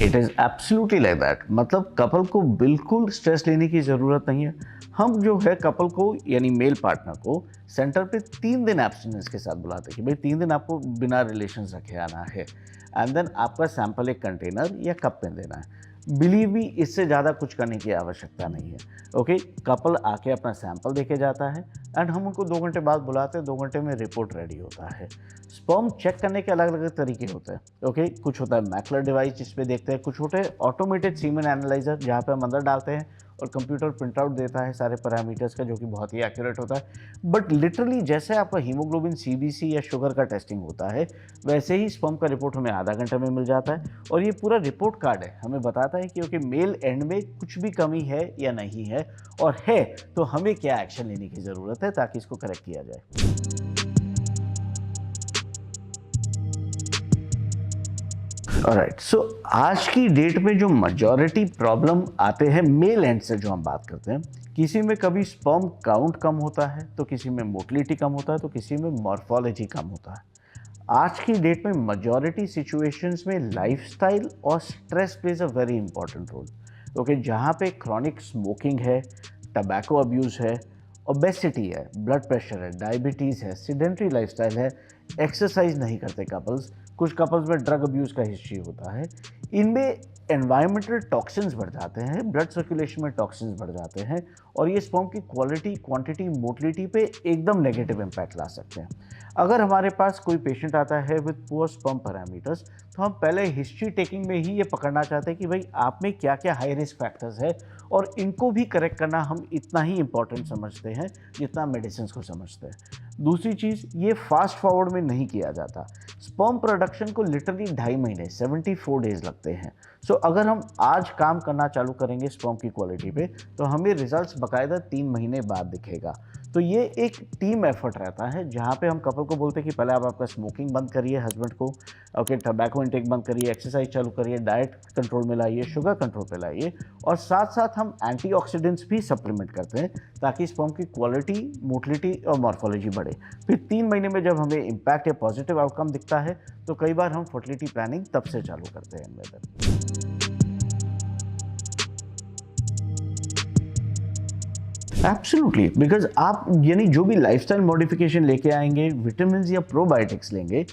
It is absolutely like that. मतलब couple को बिल्कुल स्ट्रेस लेने की ज़रूरत नहीं है। हम जो है कपल को यानी मेल पार्टनर को सेंटर पे 3 दिन एब्स्टिनेंस के साथ बुलाते हैं कि भाई 3 दिन आपको बिना रिलेशंस रखे आना है एंड देन आपका सैंपल एक कंटेनर या कप में देना है। बिलीव मी, इससे ज़्यादा कुछ करने की आवश्यकता नहीं है। ओके, कपल आके अपना सैंपल देके जाता है एंड हम उनको 2 घंटे बाद बुलाते हैं, 2 घंटे में रिपोर्ट रेडी होता है। स्पर्म चेक करने के अलग अलग तरीके होते हैं। ओके, कुछ होता है मैकुलर डिवाइस जिसपे देखते हैं, कुछ होते हैं ऑटोमेटेड सीमेन एनालाइजर जहाँ पे हम अंदर डालते हैं और कंप्यूटर प्रिंट आउट देता है सारे पैरामीटर्स का, जो कि बहुत ही एक्यूरेट होता है। बट लिटरली जैसे आपका हीमोग्लोबिन, सीबीसी या शुगर का टेस्टिंग होता है, वैसे ही स्पर्म का रिपोर्ट हमें आधा घंटा में मिल जाता है और ये पूरा रिपोर्ट कार्ड है, हमें बताता है कि ओके मेल एंड में कुछ भी कमी है या नहीं है, और है तो हमें क्या एक्शन लेने की ज़रूरत है ताकि इसको करेक्ट किया जाए। ऑलराइट, सो आज की डेट में जो मेजॉरिटी प्रॉब्लम आते हैं मेल एंड से, जो हम बात करते हैं, किसी में कभी स्पर्म काउंट कम होता है तो किसी में मोटिलिटी कम होता है तो किसी में मॉर्फोलॉजी कम होता है। आज की डेट में मेजॉरिटी सिचुएशंस में लाइफस्टाइल और stress plays a very important role. Okay, जहाँ पे क्रॉनिक स्मोकिंग है, टबैको अब्यूज़ है, ओबेसिटी है, ब्लड प्रेशर है, डायबिटीज़ है, सिडेंट्री लाइफस्टाइल है, एक्सरसाइज नहीं करते कपल्स, कुछ कपल्स में ड्रग अब्यूज़ का हिस्ट्री होता है, इनमें एनवायरमेंटल टॉक्सिन्स बढ़ जाते हैं, ब्लड सर्कुलेशन में टॉक्सिन्स बढ़ जाते हैं और ये स्पर्म की क्वालिटी, क्वांटिटी, मोटिलिटी पे एकदम नेगेटिव इम्पैक्ट ला सकते हैं। अगर हमारे पास कोई पेशेंट आता है विद पुअर स्पर्म पैरामीटर्स, तो हम पहले हिस्ट्री टेकिंग में ही ये पकड़ना चाहते हैं कि भाई आप में क्या क्या हाई रिस्क फैक्टर्स है और इनको भी करेक्ट करना हम इतना ही इंपॉर्टेंट समझते हैं जितना मेडिसिन को समझते हैं। दूसरी चीज़, ये फास्ट फॉरवर्ड में नहीं किया जाता। स्पर्म प्रोडक्शन को लिटरली 2.5 महीने 74 डेज लगते हैं। सो अगर हम आज काम करना चालू करेंगे स्पर्म की क्वालिटी पे, तो हमें रिजल्ट्स बाकायदा 3 महीने बाद दिखेगा। तो ये एक टीम एफर्ट रहता है जहाँ पे हम कपल को बोलते हैं कि पहले आप आपका स्मोकिंग बंद करिए, हस्बैंड को, ओके, टबैको इंटेक बंद करिए, एक्सरसाइज चालू करिए, डाइट कंट्रोल में लाइए, शुगर कंट्रोल पे लाइए, और साथ साथ हम एंटीऑक्सीडेंट्स भी सप्लीमेंट करते हैं ताकि स्पर्म की क्वालिटी, मोटिलिटी और मॉर्फोलॉजी बढ़े। फिर 3 महीने में जब हमें इम्पैक्ट या पॉजिटिव आउटकम दिखता है तो कई बार हम फर्टिलिटी प्लानिंग तब से चालू करते हैं मेथड। एब्सोल्युटली, बिकॉज आप यानी जो भी लाइफस्टाइल मॉडिफिकेशन लेके आएंगे, विटामिन या प्रोबायोटिक्स लेंगे,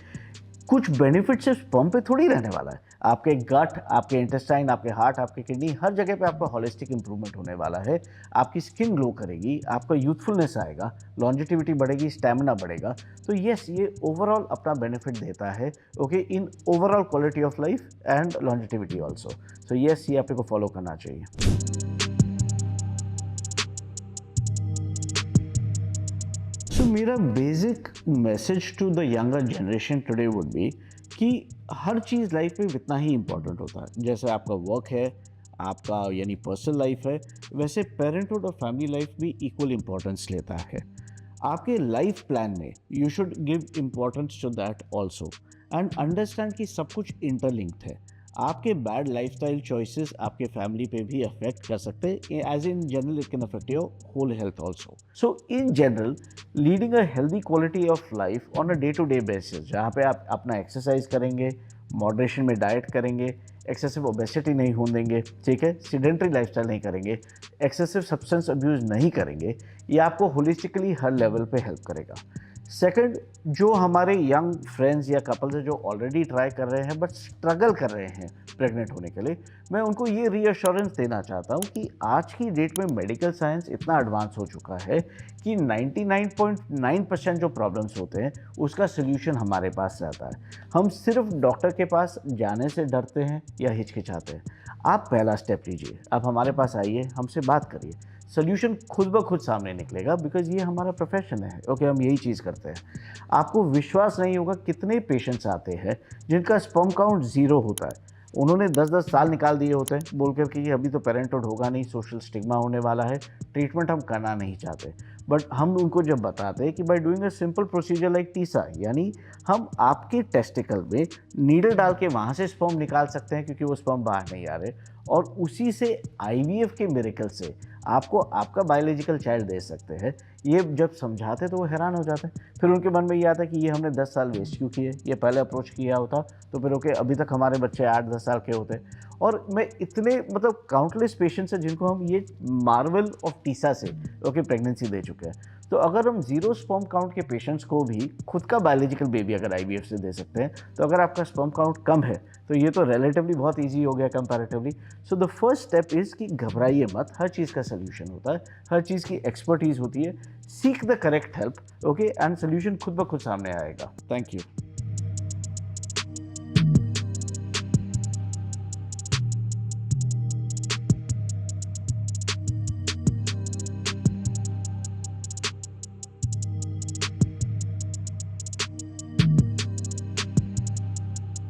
कुछ बेनिफिट सिर्फ स्पर्म पे थोड़ी रहने वाला है। आपके गट, आपके इंटेस्टाइन, आपके हार्ट, आपके किडनी, हर जगह पे आपका होलिस्टिक इंप्रूवमेंट होने वाला है। आपकी स्किन ग्लो करेगी, आपका यूथफुलनेस आएगा, लॉन्जिटिविटी बढ़ेगी, स्टैमिना बढ़ेगा। तो यस, ये ओवरऑल अपना बेनिफिट देता है, okay, in overall quality of life and longevity also. So yes, ये आपको फॉलो करना चाहिए। सो मेरा basic message to the younger generation today would be कि हर चीज़ लाइफ में इतना ही इम्पोर्टेंट होता है। जैसे आपका वर्क है, आपका यानी पर्सनल लाइफ है, वैसे पेरेंटहुड और फैमिली लाइफ भी इक्वल इम्पोर्टेंस लेता है। आपके लाइफ प्लान में you should give importance to that also and understand कि सब कुछ इंटरलिंक्ड है। आपके बैड लाइफस्टाइल चॉइसेस आपके फैमिली पे भी अफेक्ट कर सकते हैं। As in general it can affect your whole health also. So in general, leading a healthy quality of life on a day to day basis, जहाँ पे आप अपना एक्सरसाइज करेंगे, मॉडरेशन में डाइट करेंगे, एक्सेसिव ओबेसिटी नहीं होने देंगे, ठीक है, सीडेंट्री लाइफस्टाइल नहीं करेंगे, एक्सेसिव सब्सटेंस अब्यूज़ नहीं करेंगे, ये आपको होलिस्टिकली हर लेवल पे हेल्प करेगा। सेकंड, जो हमारे यंग फ्रेंड्स या कपल्स हैं जो ऑलरेडी ट्राई कर रहे हैं बट स्ट्रगल कर रहे हैं प्रेग्नेंट होने के लिए, मैं उनको ये रीअश्योरेंस देना चाहता हूँ कि आज की डेट में मेडिकल साइंस इतना एडवांस हो चुका है कि 99.9% जो प्रॉब्लम्स होते हैं उसका सोल्यूशन हमारे पास रहता है। हम सिर्फ डॉक्टर के पास जाने से डरते हैं या हिचकिचाते हैं। आप पहला स्टेप लीजिए, आप हमारे पास आइए, हमसे बात करिए, सोल्यूशन खुद ब खुद सामने निकलेगा, बिकॉज ये हमारा प्रोफेशन है। ओके, हम यही चीज़ करते हैं। आपको विश्वास नहीं होगा कितने पेशेंट्स आते हैं जिनका स्पर्म काउंट 0 होता है। उन्होंने 10-10 साल निकाल दिए होते हैं बोल कर कि अभी तो पेरेंटहुड होगा नहीं, सोशल स्टिग्मा होने वाला है, ट्रीटमेंट हम करना नहीं चाहते। बट हम उनको जब बताते हैं कि by doing a simple procedure like Tessa, यानी हम आपके टेस्टिकल में नीडल डाल के वहाँ से स्पर्म निकाल सकते हैं क्योंकि वो स्पर्म बाहर नहीं आ रहे, और उसी से आईवीएफ के मिरेकल से आपको आपका बायोलॉजिकल चाइल्ड दे सकते हैं। ये जब समझाते तो वो हैरान हो जाते हैं। फिर उनके मन में ये आता है कि ये हमने 10 साल वेस्ट क्यों किए, ये पहले अप्रोच किया होता तो फिर ओके अभी तक हमारे बच्चे 8-10 साल के होते। और मैं इतने मतलब काउंटलेस पेशेंट्स हैं जिनको हम ये मार्वल ऑफ टीसा से ओके प्रेगनेंसी दे चुके हैं। तो अगर हम ज़ीरो स्पर्म काउंट के पेशेंट्स को भी खुद का बायोलॉजिकल बेबी अगर आईवीएफ से दे सकते हैं, तो अगर आपका स्पर्म काउंट कम है, तो ये तो रिलेटिवली बहुत ईज़ी हो गया comparatively. So the first step is कि घबराइए मत, हर चीज़ का सॉल्यूशन होता है, हर चीज़ की एक्सपर्टीज़ होती है। Seek the correct help, okay, and solution खुद ब खुद सामने आएगा। Thank you.